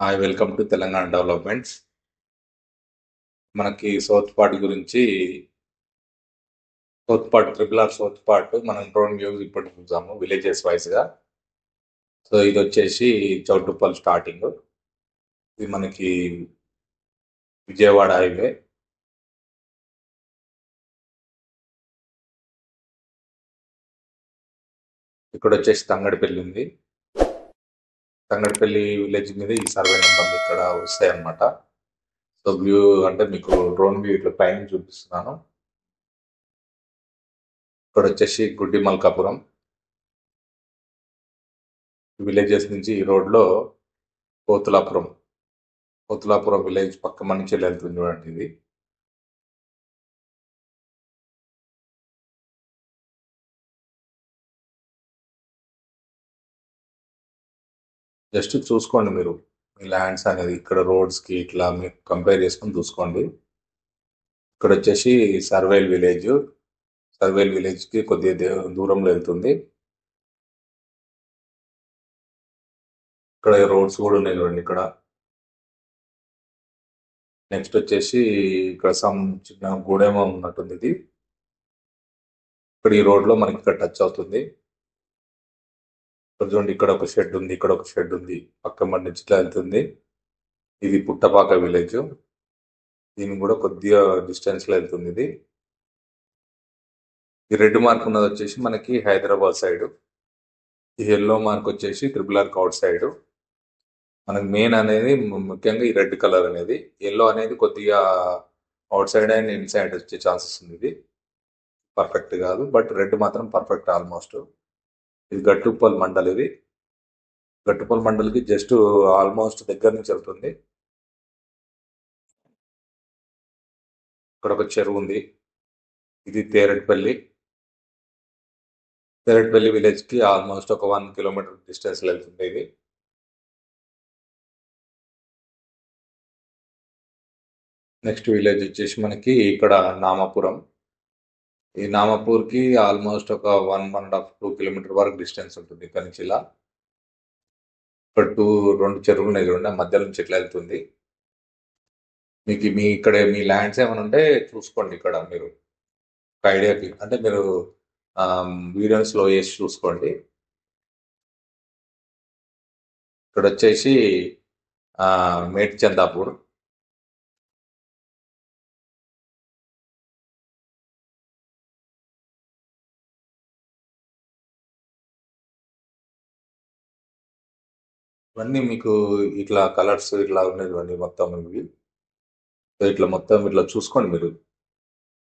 Hi welcome to Telangana developments. మనకి south part గురించి south part south part మనం drone views ఇప్పుడు చూసాము విలేజెస్ వైజ్గా. సో ఇది వచ్చేసి చౌటుప్పల్ స్టార్టింగ్. ఇది మనకి విజయవాడ హైవే. ఇక్కడ వచ్చేసి తంగడిపల్లి ఉంది. తంగడిపల్లి విలేజ్ మీద ఈ సర్వే నెంబర్లు ఇక్కడ వస్తాయి అన్నమాట. సో వ్యూ అంటే మీకు డ్రోన్ వ్యూ ఇట్లా పైన చూపిస్తున్నాను. ఇక్కడ వచ్చేసి గుడ్డి మల్కాపురం విలేజెస్ నుంచి ఈ రోడ్లో కోతులాపురం కోతులాపురం విలేజ్ పక్క నుంచి వెళ్తుంది చూడండి. ఇది జస్ట్ చూసుకోండి మీరు మీ ల్యాండ్స్ అనేది ఇక్కడ రోడ్స్కి ఇట్లా మీరు కంపేర్ చేసుకొని చూసుకోండి. ఇక్కడ వచ్చేసి సర్వేల్ విలేజ్కి కొద్దిగా దూరంలో వెళ్తుంది. ఇక్కడ రోడ్స్ కూడా ఉన్నాయి చూడండి. ఇక్కడ నెక్స్ట్ వచ్చేసి ఇక్కడ సమ్ చిన్న గూడెమో ఉన్నట్టుంది. ఇది ఇక్కడ ఈ రోడ్లో మనకి ఇక్కడ టచ్ అవుతుంది. ఇక్కడ చూడండి, ఇక్కడ ఒక షెడ్ ఉంది, ఇక్కడ ఒక షెడ్ ఉంది, పక్క మన నుంచి ఇట్లా వెళ్తుంది. ఇది పుట్టపాక విలేజ్. దీనికి కూడా కొద్దిగా డిస్టెన్స్లో వెళ్తుంది. ఇది ఈ రెడ్ మార్క్ ఉన్నది వచ్చేసి మనకి హైదరాబాద్ సైడ్. ఈ ఎల్లో మార్క్ వచ్చేసి ట్రిపుల్ అవుట్ సైడ్. మనకి మెయిన్ అనేది ముఖ్యంగా ఈ రెడ్ కలర్ అనేది. ఎల్లో అనేది కొద్దిగా out side and in side వచ్చే ఛాన్సెస్ ఉంది. ఇది పర్ఫెక్ట్ కాదు, బట్ రెడ్ మాత్రం పర్ఫెక్ట్ ఆల్మోస్ట్. ఇది గట్టుప్పల్ మండల్. ఇది గట్టుప్పల్ మండల్కి జస్ట్ ఆల్మోస్ట్ దగ్గర నుంచి వెళ్తుంది. ఇక్కడ ఒక చెరువు ఉంది. ఇది తేరెడ్పల్లి విలేజ్కి ఆల్మోస్ట్ ఒక 1 కిలోమీటర్ డిస్టెన్స్ వెళ్తుంది. ఇది నెక్స్ట్ విలేజ్ వచ్చేసి మనకి ఇక్కడ నామాపురం. ఈ నామాపూర్కి ఆల్మోస్ట్ ఒక 1.5-2 కిలోమీటర్ వరకు డిస్టెన్స్ ఉంటుంది ఇక్కడ నుంచి. ఇలా ఇక్కడ రెండు చెరువులు ఉన్నాయి చూడండి, ఆ మధ్య నుంచి ఎట్లా వెళ్తుంది. మీకు ఇక్కడ మీ ల్యాండ్స్ ఏమైనా ఉంటే చూసుకోండి. ఇక్కడ మీరు ఒక ఐడియాకి అంటే మీరు వీడియోస్లో వేసి చూసుకోండి. ఇక్కడ వచ్చేసి మేడ్చందాపూర్. ఇవన్నీ మీకు ఇట్లా కలర్స్ ఇట్లా ఉన్నాయి ఇవన్నీ మొత్తం ఇవి. సో ఇట్లా మొత్తం ఇట్లా చూసుకోండి మీరు.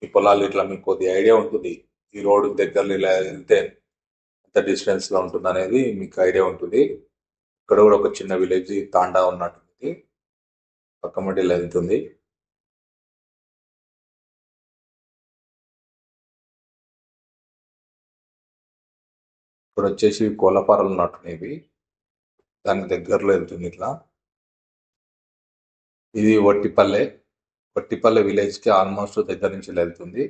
ఈ పొలాలు ఇట్లా మీకు కొద్ది ఐడియా ఉంటుంది. ఈ రోడ్డు దగ్గరలో ఇలా వెళ్తే ఎంత డిస్టెన్స్లో ఉంటుంది అనేది మీకు ఐడియా ఉంటుంది. ఇక్కడ కూడా ఒక చిన్న విలేజ్ తాండా ఉన్నట్టుంది, పక్క మధ్యలో వెళ్తుంది. ఇక్కడ వచ్చేసి కోలపారలు ఉన్నట్టున్నాయి. దానికి దగ్గరలో వెళ్తుంది ఇట్లా. ఇది వట్టిపల్లె విలేజ్కి ఆల్మోస్ట్ దగ్గర నుంచి వెళ్తుంది.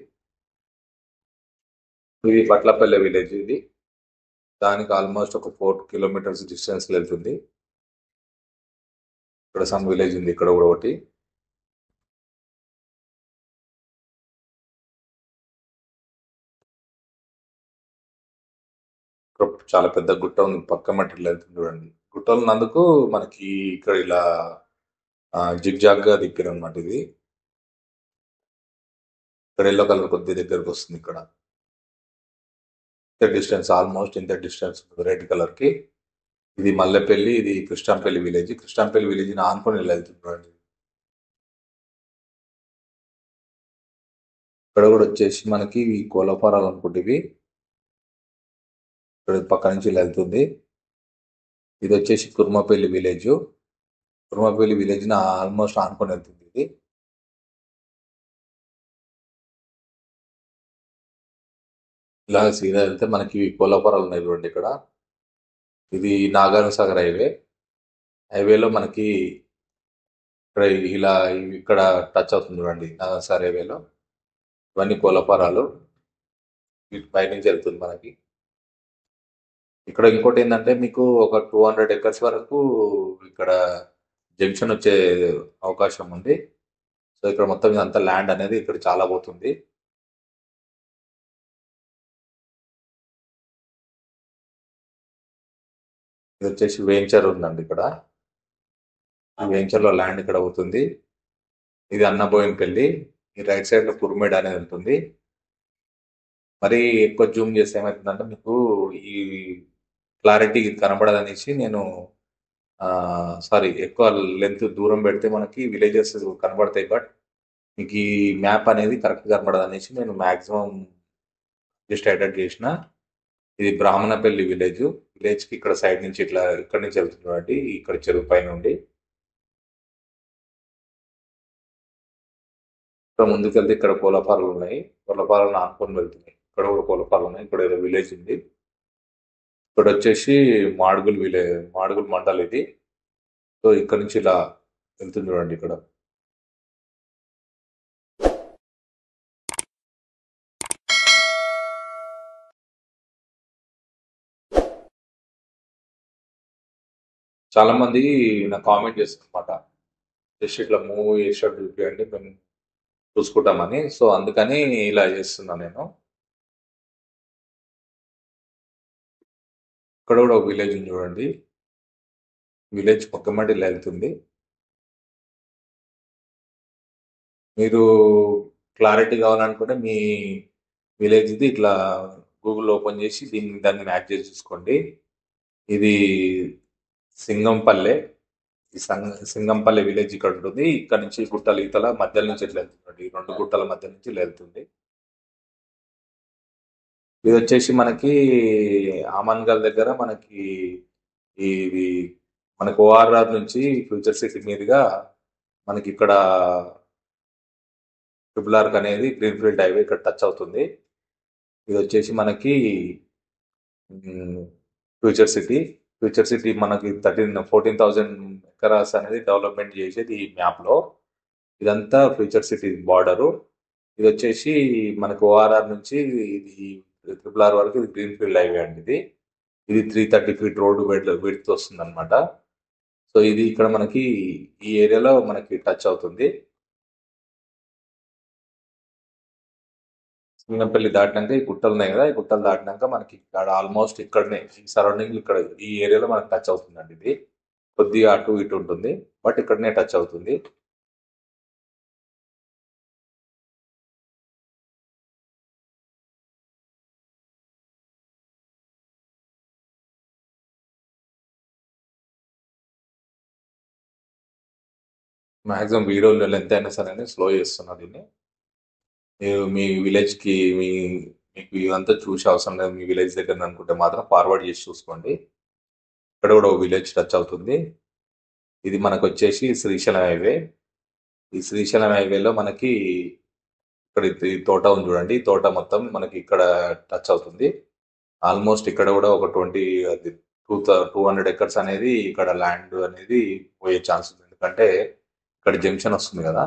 ఇది పట్లపల్లె విలేజ్. ఇది దానికి ఆల్మోస్ట్ ఒక 4 కిలోమీటర్స్ డిస్టెన్స్ వెళ్తుంది. ఇక్కడ సమ్ విలేజ్ ఉంది, ఇక్కడ కూడా ఒకటి. ఇక్కడ చాలా పెద్ద గుట్ట ఉంది, పక్క మట్టిలో వెళ్తుంది చూడండి. గుట్ట ఉన్నందుకు మనకి ఇక్కడ ఇలా జిగ్జాగ్ గా దిప్పారు అనమాట. ఇది ఇక్కడ ఎల్లో కలర్ కొద్ది దగ్గరకు వస్తుంది. ఇక్కడ ఇంత డిస్టెన్స్, ఆల్మోస్ట్ ఇంత డిస్టెన్స్ ఉంటుంది రెడ్ కలర్ కి. ఇది మల్లెపల్లి, ఇది కృష్ణంపల్లి విలేజ్ ఆనుకొని వెళ్తుంది. ఇక్కడ కూడా వచ్చేసి మనకి ఈ కోలపారాలు అనుకుంటేవి ఇక్కడ పక్క నుంచి వెళ్తుంది. ఇది వచ్చేసి కుర్మపల్లి విలేజ్ ఆల్మోస్ట్ ఆనుకొని వెళ్తుంది. ఇది ఇలా సీదా వెళ్తే మనకి కోలపారాలు ఉన్నాయి చూడండి. ఇక్కడ ఇది నాగార్జున సాగర్ హైవేలో మనకి ఇక్కడ ఇలా ఇక్కడ టచ్ అవుతుంది చూడండి. నాగార్జున సాగర్ హైవేలో ఇవన్నీ కోలపారాలు, వీటి పైనుంచి వెళ్తుంది మనకి. ఇక్కడ ఇంకోటి ఏంటంటే మీకు ఒక 200 ఎకర్స్ వరకు ఇక్కడ జంక్షన్ వచ్చే అవకాశం ఉంది. సో ఇక్కడ మొత్తం ఇదంతా ల్యాండ్ అనేది ఇక్కడ చాలా పోతుంది. ఇది వచ్చేసి వెంచర్ ఉందండి ఇక్కడ. ఈ వెంచర్ లో ల్యాండ్ ఇక్కడ అవుతుంది. ఇది అన్నబోయినపల్లి. ఈ రైట్ సైడ్ లో కుర్మేడ్ అనేది ఉంటుంది. మరి ఎక్కువ జూమ్ చేస్తే ఏమవుతుందంటే మీకు ఈ క్లారిటీ కనబడదనేసి నేను సారీ, ఎక్కువ లెంత్ దూరం పెడితే మనకి విలేజెస్ కనబడతాయి, బట్ మీకు ఈ మ్యాప్ అనేది కరెక్ట్ కనబడదనేసి నేను మాక్సిమం జస్ట్ ఎడిట్ చేసిన. ఇది బ్రాహ్మణపల్లి విలేజ్. విలేజ్ కి ఇక్కడ సైడ్ నుంచి ఇట్లా ఇక్కడ నుంచి వెళ్తున్నాడు, ఇక్కడ చెరువు పైన ఉండి ఇక్కడ ముందుకెళ్తే ఇక్కడ కోలపాలు ఉన్నాయి. కోలపాలను ఆనుకొని వెళ్తున్నాయి. ఇక్కడ కూడా కోలపాలు ఉన్నాయి. ఇక్కడ ఏదో విలేజ్ ఉంది. ఇక్కడ వచ్చేసి మాడుగుల్ విలేజ్, మాడుగుల్ మండల్ ఇది. సో ఇక్కడ నుంచి ఇలా వెళ్తుంది చూడండి. ఇక్కడ చాలా మంది నాకు కామెంట్ చేస్తారన్నమాట, జస్ట్ ఇట్లా మూవ్ చేసేటట్టు చూపించండి, మేము చూసుకుంటామని. సో అందుకని ఇలా చేస్తున్నాను నేను. ఇక్కడ కూడా ఒక విలేజ్ ఉంది చూడండి. విలేజ్ పక్కమటి ఇలా వెళ్తుంది. మీరు క్లారిటీ కావాలనుకుంటే మీ విలేజ్ది ఇట్లా గూగుల్ ఓపెన్ చేసి దాన్ని మ్యాచ్ చేసి చూసుకోండి. ఇది సింగంపల్లె. ఈ సింగంపల్లె విలేజ్ ఇక్కడ ఉంటుంది. ఇక్కడ నుంచి గుట్టల ఈతల మధ్య నుంచి ఇట్లా వెళ్తుంది. ఈ రెండు గుట్టల మధ్య నుంచి ఇలా వెళ్తుంది. ఇది వచ్చేసి మనకి ఆమన్గల్ దగ్గర మనకి ఇది మనకి ఓఆర్ఆర్ నుంచి ఫ్యూచర్ సిటీ మీదుగా మనకి ఇక్కడ ట్రిపుల్ ఆర్క్ అనేది గ్రీన్ఫీల్డ్ హైవే ఇక్కడ టచ్ అవుతుంది. ఇది వచ్చేసి మనకి ఫ్యూచర్ సిటీ. ఫ్యూచర్ సిటీ మనకి 14,000 ఎకరాస్ అనేది డెవలప్మెంట్ చేసేది ఈ మ్యాప్ లో. ఇదంతా ఫ్యూచర్ సిటీ బార్డరు. ఇది వచ్చేసి మనకి ఓఆర్ఆర్ నుంచి ఇది ట్రిపుల్ ఆర్ వరకు ఇది గ్రీన్ఫీల్డ్ హైవే అండి. ఇది 330 ఫీట్ రోడ్డు విడ్త్ వస్తుంది అనమాట. సో ఇది ఇక్కడ మనకి ఈ ఏరియాలో మనకి టచ్ అవుతుంది. సింగంపల్లి దాటినాక ఈ గుట్టలు ఉన్నాయి కదా, ఈ గుట్టలు దాటినాక మనకి ఇక్కడ ఆల్మోస్ట్ ఇక్కడనే ఈ సరౌండింగ్ ఇక్కడ ఈ ఏరియాలో మనకి టచ్ అవుతుందండి. ఇది కొద్దిగా అటు ఇటు ఉంటుంది, బట్ ఇక్కడనే టచ్ అవుతుంది. మాక్సిమం వీడియోలు లెంత్ అయినా సరే స్లో చేస్తున్నా దీన్ని. మీరు మీ విలేజ్కి మీకు ఇదంతా చూసే అవసరం లేదు. మీ విలేజ్ దగ్గర అనుకుంటే మాత్రం ఫార్వర్డ్ చేసి చూసుకోండి. ఇక్కడ కూడా ఒక విలేజ్ టచ్ అవుతుంది. ఇది మనకు వచ్చేసి శ్రీశైలం హైవే. ఈ శ్రీశైలం హైవేలో మనకి ఇక్కడ ఈ తోట ఉంది చూడండి. ఈ తోట మొత్తం మనకి ఇక్కడ టచ్ అవుతుంది. ఆల్మోస్ట్ ఇక్కడ కూడా ఒక 200 ఎకర్స్ అనేది ఇక్కడ ల్యాండ్ అనేది పోయే ఛాన్స్ ఉంది. ఎందుకంటే ఇక్కడ జంక్షన్ వస్తుంది కదా,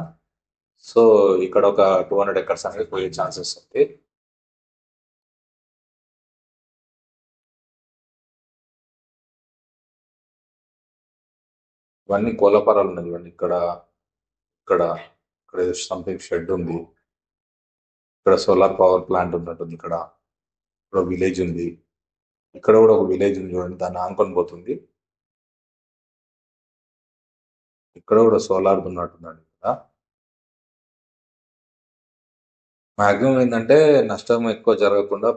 సో ఇక్కడ ఒక 200 ఎకర్స్ అనేది పోయే ఛాన్సెస్ ఉంది. ఇవన్నీ కోలపారాలు ఉన్నాయి చూడండి. ఇక్కడ ఇక్కడ ఇక్కడ ఏదో సంథింగ్ షెడ్ ఉంది. ఇక్కడ సోలార్ పవర్ ప్లాంట్ ఉన్నట్టుంది. ఇక్కడ ఇక్కడ విలేజ్ ఉంది. ఇక్కడ కూడా ఒక విలేజ్ ఉంది చూడండి, దాన్ని ఆనుకొని పోతుంది. ఇక్కడ కూడా సోలార్ ఉన్నట్టుందండి. ఇక్కడ మాక్సిమం ఏంటంటే నష్టం ఎక్కువ జరగకుండా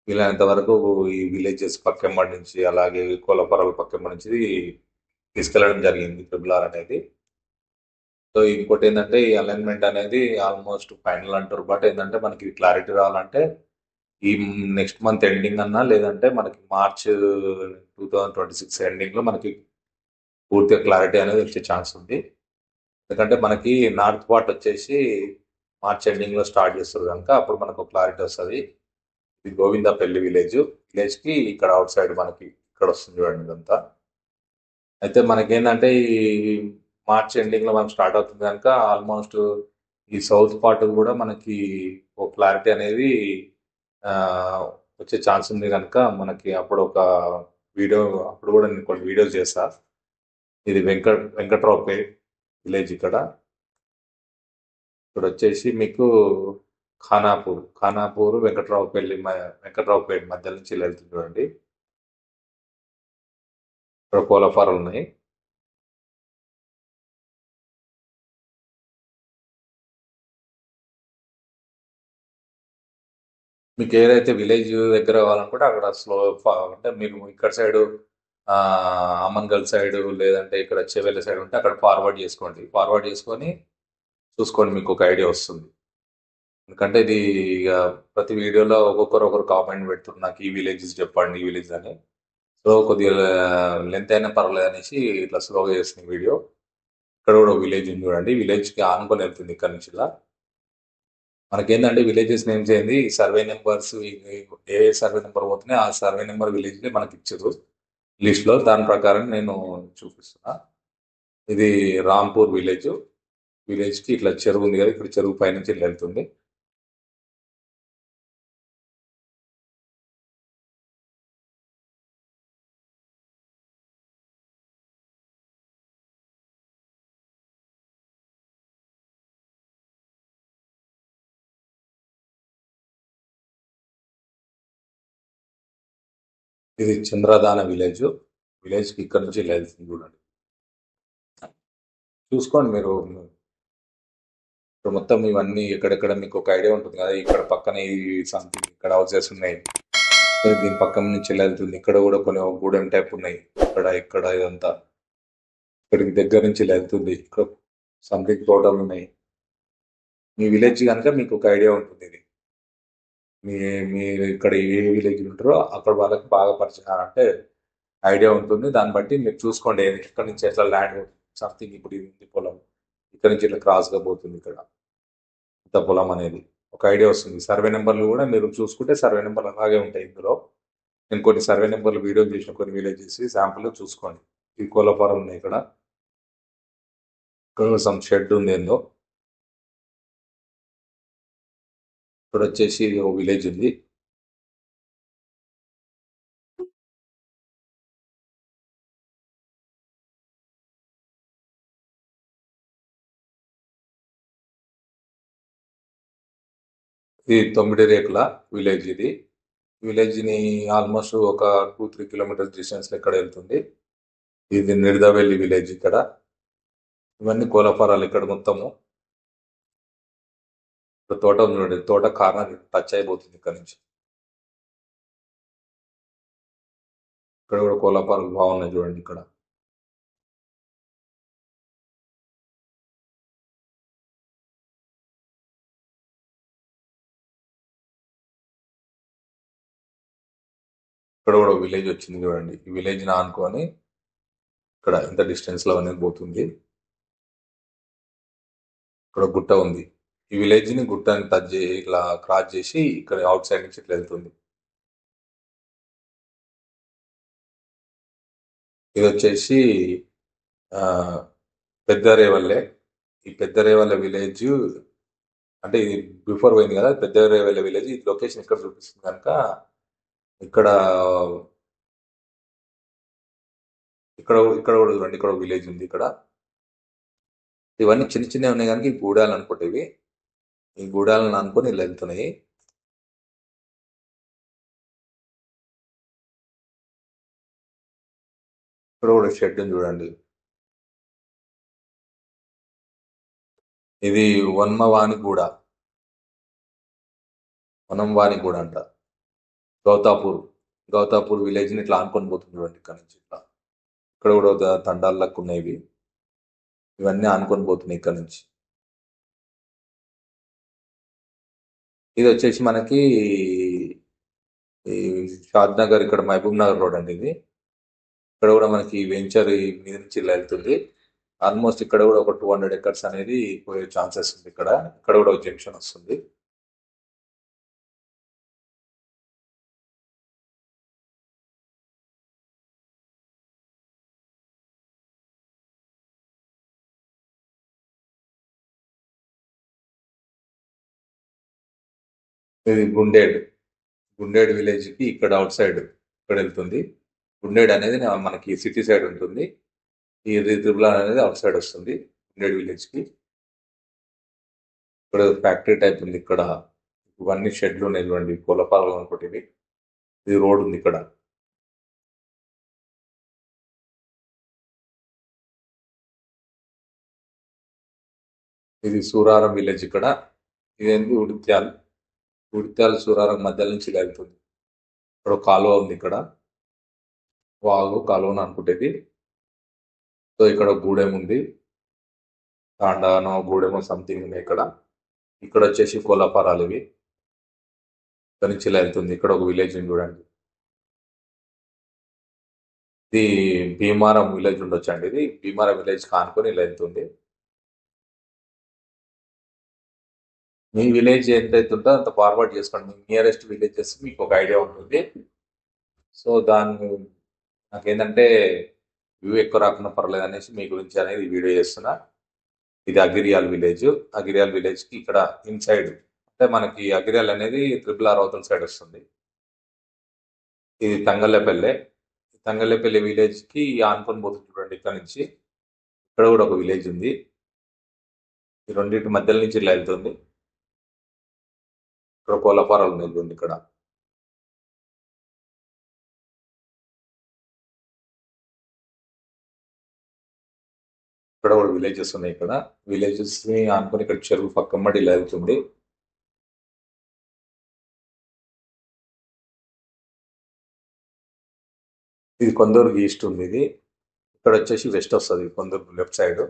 వీలైనంత వరకు ఈ విలేజెస్ పక్కెంబడి నుంచి అలాగే కోలపరాల పక్కెంబడి నుంచి తీసుకెళ్లడం జరిగింది ట్రిపుల్ ఆర్ అనేది. సో ఇంకోటి ఏంటంటే ఈ అలైన్మెంట్ అనేది ఆల్మోస్ట్ ఫైనల్ అంటారు, బట్ ఏంటంటే మనకి క్లారిటీ రావాలంటే ఈ నెక్స్ట్ మంత్ ఎండింగ్ అన్నా లేదంటే మనకి మార్చ్ 2026 ఎండింగ్ లో మనకి పూర్తిగా క్లారిటీ అనేది వచ్చే ఛాన్స్ ఉంది. ఎందుకంటే మనకి నార్త్ పార్ట్ వచ్చేసి మార్చ్ ఎండింగ్ లో స్టార్ట్ చేస్తారు కనుక అప్పుడు మనకు క్లారిటీ వస్తుంది. ఇది గోవిందపల్లి విలేజ్. విలేజ్ కి ఇక్కడ అవుట్ సైడ్ మనకి ఇక్కడ వస్తుంది చూడండి ఇదంతా. అయితే మనకేంటంటే ఈ మార్చ్ ఎండింగ్ లో మనకు స్టార్ట్ అవుతుంది కనుక ఆల్మోస్ట్ ఈ సౌత్ పార్ట్ కూడా మనకి ఒక క్లారిటీ అనేది వచ్చే ఛాన్స్ ఉంది కనుక మనకి అప్పుడు ఒక వీడియో, అప్పుడు కూడా నేను కొన్ని వీడియోస్ చేస్తా. ఇది వెంకట్రావుపేట్ విలేజ్ ఇక్కడ. ఇక్కడ వచ్చేసి మీకు ఖానాపూర్ వెంకట్రావుపేట్ మధ్య నుంచి వెళ్తుంది చూడండి. ఇక్కడ కోళ్ళ ఫారాలు ఉన్నాయి. మీకు ఏదైతే విలేజ్ దగ్గర కావాలనుకుంటే అక్కడ అంటే మీరు ఇక్కడ సైడ్ అమన్గల్ సైడ్ లేదంటే ఇక్కడ చెవెళ్ళ సైడ్ ఉంటే అక్కడ ఫార్వర్డ్ చేసుకోండి. ఫార్వర్డ్ చేసుకొని చూసుకోండి, మీకు ఒక ఐడియా వస్తుంది. ఎందుకంటే ఇది ఇక ప్రతి వీడియోలో ఒకరు కామెంట్ పెడుతున్నారు, నాకు ఈ విలేజెస్ చెప్పండి, ఈ విలేజ్ అని. సో కొద్దిగా లెంత్ అయినా పర్వాలేదు అనేసి ఇట్లా స్లోగా చేస్తుంది వీడియో. ఇక్కడ కూడా విలేజ్ ఉంది చూడండి. విలేజ్కి ఆనుకొని వెళ్తుంది ఇక్కడ నుంచి. ఇలా మనకేంటంటే విలేజెస్ నేమ్స్ ఏంది, సర్వే నెంబర్స్, ఏ సర్వే నెంబర్ పోతున్నాయి ఆ సర్వే నెంబర్ విలేజ్ మనకి ఇచ్చారు లిస్ట్ లో. దాని ప్రకారం నేను చూపిస్తున్నా. ఇది రాంపూర్ విలేజ్. విలేజ్ కి ఇట్లా చెరువు ఉంది కదా, ఇక్కడ చెరువు పైనుంచి ఇట్లా వెళ్తుంది. ఇది చంద్రదాన విలేజ్. విలేజ్ కి ఇక్కడ నుంచి ఇలా వెళ్తుంది చూడండి. చూసుకోండి మీరు. ఇప్పుడు మొత్తం ఇవన్నీ ఎక్కడెక్కడ మీకు ఒక ఐడియా ఉంటుంది కదా. ఇక్కడ పక్కన ఈ సంథింగ్ ఇక్కడ హౌసెస్ ఉన్నాయి, దీని పక్కన నుంచి ఇలా వెళ్తుంది. ఇక్కడ కూడా కొన్ని గూడెం టైప్ ఉన్నాయి. ఇక్కడ ఇదంతా ఇక్కడికి దగ్గర నుంచి ఇలా వెళ్తుంది. ఇక్కడ సంథింగ్ తోటలు ఉన్నాయి. మీ విలేజ్ కనుక మీకు ఒక ఐడియా ఉంటుంది. ఇది మీరు ఇక్కడ ఏ విలేజ్ ఉంటారో అక్కడ వాళ్ళకి బాగా పరిచయం అంటే ఐడియా ఉంటుంది. దాన్ని బట్టి మీరు చూసుకోండి ఎక్కడి నుంచి ఎట్లా ల్యాండ్ సంథింగ్. ఇప్పుడు ఇది ఉంది పొలం, ఇక్కడ నుంచి ఇట్లా క్రాస్గా పోతుంది. ఇక్కడ ఇంత పొలం అనేది ఒక ఐడియా వస్తుంది. సర్వే నెంబర్లు కూడా మీరు చూసుకుంటే సర్వే నెంబర్లు అలాగే ఉంటాయి ఇందులో. నేను కొన్ని సర్వే నెంబర్లు వీడియో చేసిన కొన్ని విలేజెస్ శాంపుల్ చూసుకోండి. ఈ కోళ్ళ ఫారం ఉంది ఇక్కడ. ఇక్కడ సమ్ షెడ్ ఉంది ఏందో. ఇక్కడ వచ్చేసి ఓ విలేజ్ ఉంది. ఇది 9 రేకుల విలేజ్. ఇది విలేజ్ని ఆల్మోస్ట్ ఒక 2-3 కిలోమీటర్స్ డిస్టెన్స్ ఇక్కడ వెళ్తుంది. ఇది నిర్దవెల్లి విలేజ్. ఇక్కడ ఇవన్నీ కోళ్ళ ఇక్కడ మొత్తము. ఇప్పుడు తోట ఉంది చూడండి, తోట కార్నర్ టచ్ అయిపోతుంది ఇక్కడ నుంచి. ఇక్కడ కూడా కోళ్ళ ఫారాలు బాగున్నాయి చూడండి. ఇక్కడ ఇక్కడ కూడా విలేజ్ వచ్చింది చూడండి. ఈ విలేజ్ ని ఆనుకొని ఇక్కడ ఇంత డిస్టెన్స్ లో అనేది పోతుంది. ఇక్కడ గుట్ట ఉంది. ఈ విలేజ్ ని గుట్టని టచ్ చేసి ఇట్లా క్రాస్ చేసి ఇక్కడ అవుట్ సైడ్ నుంచి ఇట్లా వెళ్తుంది. ఇది వచ్చేసి పెద్దరేవల్లే. ఈ పెద్దరేవల్లె విలేజ్ అంటే ఇది బిఫోర్ పోయింది కదా, పెద్దరేవల్లె విలేజ్. ఈ లొకేషన్ ఇక్కడ చూపిస్తుంది కనుక ఇక్కడ ఇక్కడ ఇక్కడ కూడా చూడండి. ఇక్కడ విలేజ్ ఉంది. ఇక్కడ ఇవన్నీ చిన్న చిన్నవి ఉన్నాయి కనుక ఈ గూడాలు అనుకుంటే ఇవి. ఈ గూడాలను అనుకొని ఇలా వెళ్తున్నాయి. ఇక్కడ కూడా షెడ్ ఉంది చూడండి. ఇది వన్మవాణిగూడ, వనంవాణిగూడ అంట. గౌతాపూర్ విలేజ్ ని ఇట్లా ఆనుకొని పోతుంది చూడండి. ఇక్కడ నుంచి ఇట్లా ఇక్కడ కూడా తండాలకు ఉన్నాయి. ఇవన్నీ ఆనుకొని పోతున్నాయి ఇక్కడ నుంచి. ఇది వచ్చేసి మనకి ఈ షాద్ నగర్, ఇక్కడ మహబూబ్ నగర్ రోడ్ అండి ఇది. ఇక్కడ కూడా మనకి వెంచర్ మీద నుంచి ఇలా వెళ్తుంది. ఆల్మోస్ట్ ఇక్కడ కూడా ఒక 200 ఎకర్స్ అనేది పోయే ఛాన్సెస్ ఉంది. ఇక్కడ ఇక్కడ కూడా ఒక జంక్షన్ వస్తుంది. ఇది గుండేడ్ విలేజ్ కి ఇక్కడ అవుట్ సైడ్ ఇక్కడ వెళ్తుంది. గుండేడ్ అనేది మనకి సిటీ సైడ్ ఉంటుంది. ఈ త్రిబుల్ ఆర్ అనేది అవుట్ సైడ్ వస్తుంది ఇండెడ్ విలేజ్కి. ఇక్కడ ఫ్యాక్టరీ టైప్ ఉంది. ఇక్కడ ఇవన్నీ షెడ్లు ఉన్నాయి చూడండి, కోళ్ళ ఫారాలు అనుకోండి. ఇది రోడ్ ఉంది ఇక్కడ. ఇది సూరారం విలేజ్. ఇక్కడ ఇదేంటి ఉడిత్యాల సూరారం మధ్య నుంచి వెళ్తుంది. ఇక్కడ ఒక కాలువ ఉంది. ఇక్కడ వాగు కాలువను అనుకుంటేది. సో ఇక్కడ గూడెం ఉంది, తాండానో గూడెమో సంథింగ్ ఉంది. ఇక్కడ వచ్చేసి కోళ్ళఫారాలు ఇవి. ఇక్కడ నుంచి ఇలా వెళ్తుంది. ఇక్కడ ఒక విలేజ్ ఉంది చూడండి, ఇది భీమారం విలేజ్ ఉండొచ్చు అండి. ఇది భీమారం విలేజ్ కానుకొని ఇలా వెళ్తుంది. మీ విలేజ్ ఎంతైతే ఉంటుందో అంత ఫార్వర్డ్ చేసుకోండి. మీ నియరెస్ట్ విలేజెస్ మీకు ఒక ఐడియా ఉంటుంది. సో దాన్ని నాకేంటంటే వ్యూ ఎక్కువ రాకుండా పర్లేదు అనేసి మీ గురించి అనేది ఈ వీడియో చేస్తున్నా. ఇది అగిరియాల్ విలేజ్. అగిరియాల్ విలేజ్కి ఇక్కడ ఇన్సైడ్ అంటే మనకి అగిరియాల్ అనేది త్రిబుల్ ఆర్ అవతల సైడ్ వస్తుంది. ఇది తంగళ్ళపల్లె. తంగళ్ళపల్లి విలేజ్కి ఆనుకొని పోతుంది చూడండి. ఇక్కడ నుంచి ఇక్కడ కూడా ఒక విలేజ్ ఉంది. ఈ రెండింటి మధ్యలో నుంచి ఇలా వెళ్తుంది. ఇక్కడ కోళ్ళఫారాలు ఉంది. ఇక్కడ కూడా విలేజెస్ ఉన్నాయి. ఇక్కడ విలేజెస్ ని ఆనుకొని ఇక్కడ చెరువు పక్కమ్మడి ఇలా వెళ్తుంది. ఇది కొందూరుకి ఈస్ట్ ఉంది. ఇది ఇక్కడ వచ్చేసి వెస్ట్ వస్తుంది. కొందూరు లెఫ్ట్ సైడ్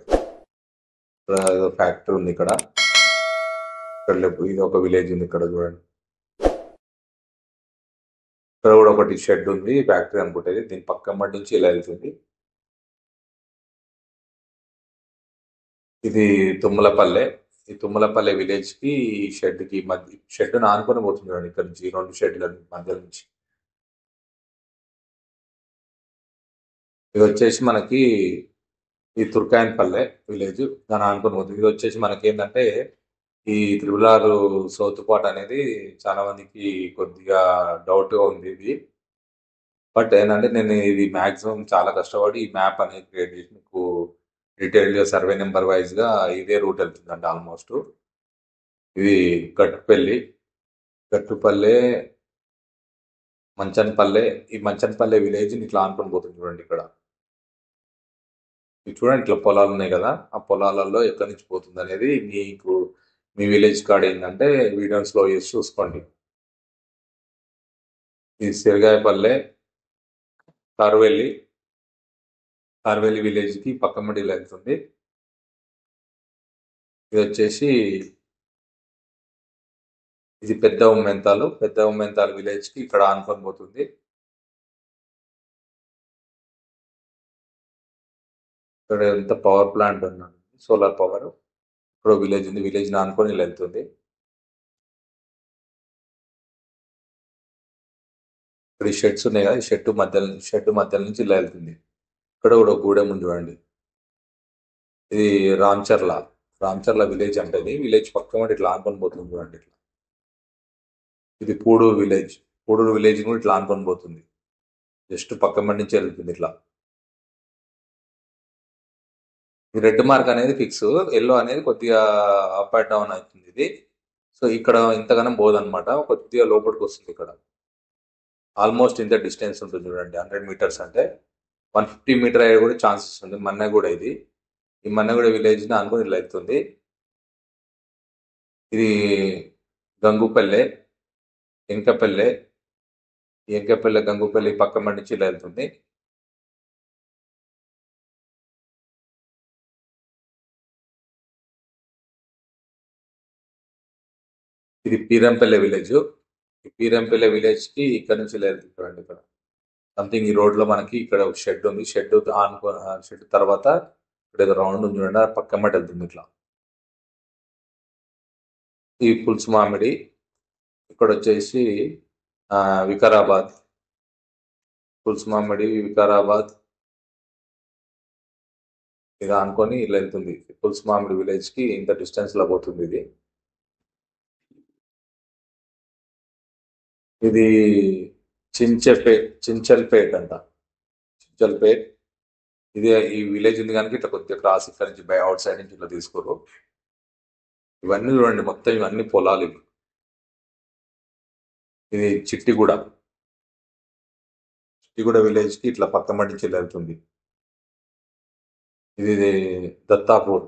ఇక్కడ ఫ్యాక్టరీ ఉంది. ఇక్కడ ఇది ఒక విలేజ్ ఉంది. ఇక్కడ చూడండి, ఇక్కడ కూడా ఒకటి షెడ్ ఉంది, ఫ్యాక్టరీ అనుకుంటుంది. దీని పక్కమ్మడి నుంచి ఇలా వెళ్తుంది. ఇది తుమ్మలపల్లె. ఈ తుమ్మలపల్లె విలేజ్ కి షెడ్ కి మధ్య షెడ్ ఆనుకొని పోతుంది చూడండి. ఇక్కడ నుంచి 2 షెడ్ల మధ్య నుంచి. ఇది వచ్చేసి మనకి ఈ తుర్కాయన్పల్లె విలేజ్, దాని ఆనుకొని పోతుంది. ఇది వచ్చేసి మనకి ఏంటంటే ఈ త్రిబుల్ ఆర్ సౌత్ పార్ట్ అనేది చాలా మందికి కొద్దిగా డౌట్గా ఉంది ఇది. బట్ ఏంటంటే నేను ఇది మాక్సిమం చాలా కష్టపడి ఈ మ్యాప్ అనేది క్రియేట్ చేసి మీకు డీటెయిల్గా సర్వే నెంబర్ వైజ్గా ఇదే రూట్ వెళ్తుందండి ఆల్మోస్ట్. ఇది గట్టుపల్లె మంచన్పల్లె. ఈ మంచన్పల్లె విలేజ్ ఇట్లా ఆనుకొని పోతుంది చూడండి. ఇక్కడ ఇది చూడండి, ఇట్లా పొలాలు ఉన్నాయి కదా, ఆ పొలాలలో ఎక్కడి నుంచి పోతుంది అనేది మీకు మీ విలేజ్ కాడ ఏంటంటే వీడియోస్ లో చేసి చూసుకోండి. ఇది సిరగాయపల్లె కార్వెల్లి విలేజ్ కి పక్కమడిలో వెళ్తుంది. ఇది వచ్చేసి ఇది పెద్ద ఉమ్మెంతాలు విలేజ్ కి ఇక్కడ ఆనుకొని పోతుంది. ఇక్కడ ఎంత పవర్ ప్లాంట్ ఉన్నాడు, సోలార్ పవర్. ఇక్కడ విలేజ్ ఉంది, విలేజ్ ఆనుకొని ఇలా వెళ్తుంది. ఇక్కడ ఈ షెడ్స్ ఉన్నాయి కదా, ఈ షెడ్ మధ్యలో నుంచి ఇలా వెళ్తుంది. ఇక్కడ కూడా గూడెం ఉంది చూడండి. ఇది రామ్చర్ల విలేజ్ అంటే విలేజ్ పక్కన ఇట్లా ఆనుకొని పోతుంది చూడండి. ఇట్లా ఇది పూడూరు విలేజ్ కూడా ఇట్లా ఆనుకొని పోతుంది. జస్ట్ పక్కన నుంచి వెళ్తుంది ఇట్లా. ఈ రెడ్ మార్క్ అనేది ఫిక్స్, ఎల్లో అనేది కొద్దిగా అప్ అండ్ డౌన్ అవుతుంది ఇది. సో ఇక్కడ ఇంతగానం పోదనమాట, కొద్దిగా లోపలికి వస్తుంది. ఇక్కడ ఆల్మోస్ట్ ఇంత డిస్టెన్స్ ఉంటుంది చూడండి, 100 మీటర్స్ అంటే 150 మీటర్ అయ్యే కూడా ఛాన్సెస్ ఉంది. మన్నగూడ ఈ మన్నగూడ విలేజ్ ని అనుకుని ఇలా అవుతుంది. ఇది గంగుపల్లె ఎంకపల్లె గంగుపల్లి పక్క నుంచి ఇలా వెళ్తుంది. ఇది పీరంపల్లె విలేజ్. ఈ పీరంపల్లె విలేజ్ కి ఇక్కడ నుంచి ఇలా వెళ్తుంది. ఇక్కడ సంథింగ్ ఈ రోడ్ లో మనకి ఇక్కడ ఒక షెడ్ ఉంది. షెడ్ తర్వాత ఇక్కడ ఏదో రౌండ్ ఉంది చూడండి, పక్కమ్మటి వెళ్తుంది ఇట్లా. ఈ పులుసు మామిడి. ఇక్కడ వచ్చేసి వికారాబాద్. పులుసు మామిడి వికారాబాద్ ఇది అనుకొని ఇలా వెళ్తుంది. పులుసు మామిడి విలేజ్ కి ఇంత డిస్టెన్స్ లో పోతుంది ఇది. ఇది చించల్పేట్ అంట. ఇది ఈ విలేజ్ ఉంది కనుక ఇట్లా కొద్దిగా క్రాస్ ఇక్కడ నుంచి బై అవుట్ సైడ్ నుంచి ఇట్లా తీసుకోరు. ఇవన్నీ చూడండి, మొత్తం ఇవన్నీ పొలాలు ఇవి. ఇది చిట్టిగూడ విలేజ్ కి ఇట్లా పక్క మట్టి నుంచి వెళ్తుంది. ఇది దత్తాపూర్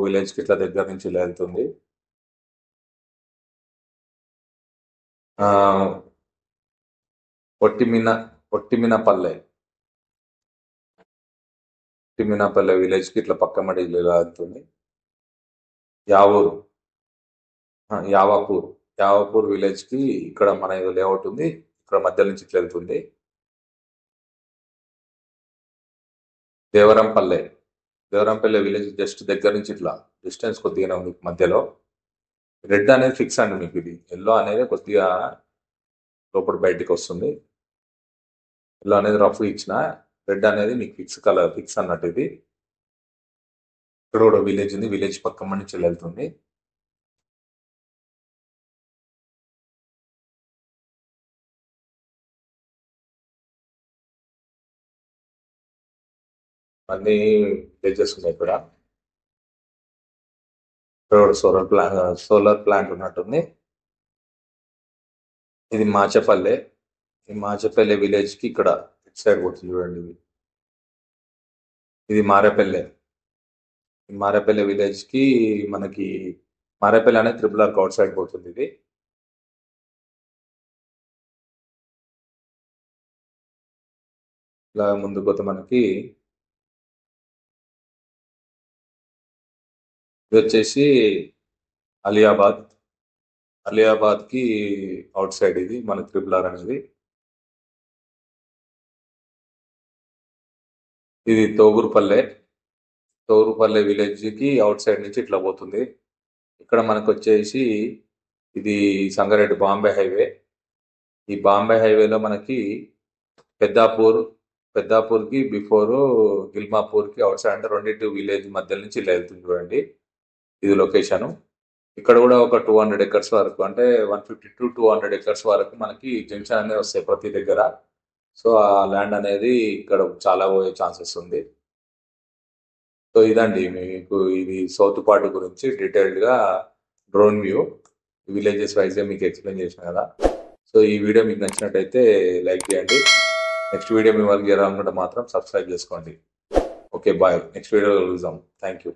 విలేజ్ కి ఇట్లా దగ్గర నుంచి వెళ్తుంది. ఆ ఒట్టిమినపల్లె విలేజ్ కి ఇట్లా పక్క మడి వెళ్తుంది. యావాపూర్ విలేజ్ కి ఇక్కడ మన లేఅవుట్ ఉంది, ఇక్కడ మధ్య నుంచి ఇట్లా వెళ్తుంది. దేవరంపల్లె విలేజ్ జస్ట్ దగ్గర నుంచి ఇట్లా డిస్టెన్స్ కొద్దిగానే ఉంది మధ్యలో. రెడ్ అనేది ఫిక్స్ అండి మీకు, ఇది ఎల్లో అనేది కొద్దిగా లోపల బయటికి వస్తుంది. ఎల్లో అనేది రఫ్ ఇచ్చిన, రెడ్ అనేది మీకు ఫిక్స్ అన్నట్టు. ఇది ఇక్కడ కూడా విలేజ్ ఉంది, విలేజ్ పక్క నుంచి వెళ్తుంది. అన్ని విలేజెస్ ఉన్నాయి ఇక్కడ. సోలార్ ప్లాంట్ ఉన్నట్టుంది. ఇది మాచపల్లె. ఈ మాచపల్లె విలేజ్ కి ఇక్కడ ఇటు సైడ్ పోతుంది చూడండి. ఇది మారేపల్లె విలేజ్ కి మనకి మారేపల్లి అనేది త్రిపుల్ ఆర్ అవుట్ సైడ్ పోతుంది. ఇది ఇలా ముందుకు పోతే మనకి ఇది వచ్చేసి అలియాబాద్ కి అవుట్ సైడ్ ఇది మన త్రిపుల్ ఆర్ అనేది. ఇది తోగురుపల్లె విలేజ్ కి అవుట్ సైడ్ నుంచి ఇట్లా పోతుంది. ఇక్కడ మనకు వచ్చేసి ఇది సంగారెడ్డి బాంబే హైవే. ఈ బాంబే హైవేలో మనకి పెద్దాపూర్ కి బిఫోర్ గిల్మాపూర్ కి అవుట్ సైడ్ అంటే రెండింటి విలేజ్ మధ్య నుంచి ఇలా వెళ్తుంది చూడండి. ఇది లొకేషన్. ఇక్కడ కూడా ఒక 200 ఎకర్స్ వరకు, అంటే 150 to 200 ఎకర్స్ వరకు మనకి జంక్షన్ అనేది వస్తాయి ప్రతి దగ్గర. సో ఆ ల్యాండ్ అనేది ఇక్కడ చాలా పోయే ఛాన్సెస్ ఉంది. సో ఇదండి మీకు ఇది సౌత్ పార్ట్ గురించి డీటెయిల్డ్ గా డ్రోన్ వ్యూ విలేజెస్ వైజ్ గా మీకు ఎక్స్ప్లెయిన్ చేసిన కదా. సో ఈ వీడియో మీకు నచ్చినట్టయితే లైక్ చేయండి. నెక్స్ట్ వీడియో మీ వరకు చేయాలనుకుంటే మాత్రం సబ్స్క్రైబ్ చేసుకోండి. Okay, bye. నెక్స్ట్ వీడియోలో కలుద్దాం. Thank you.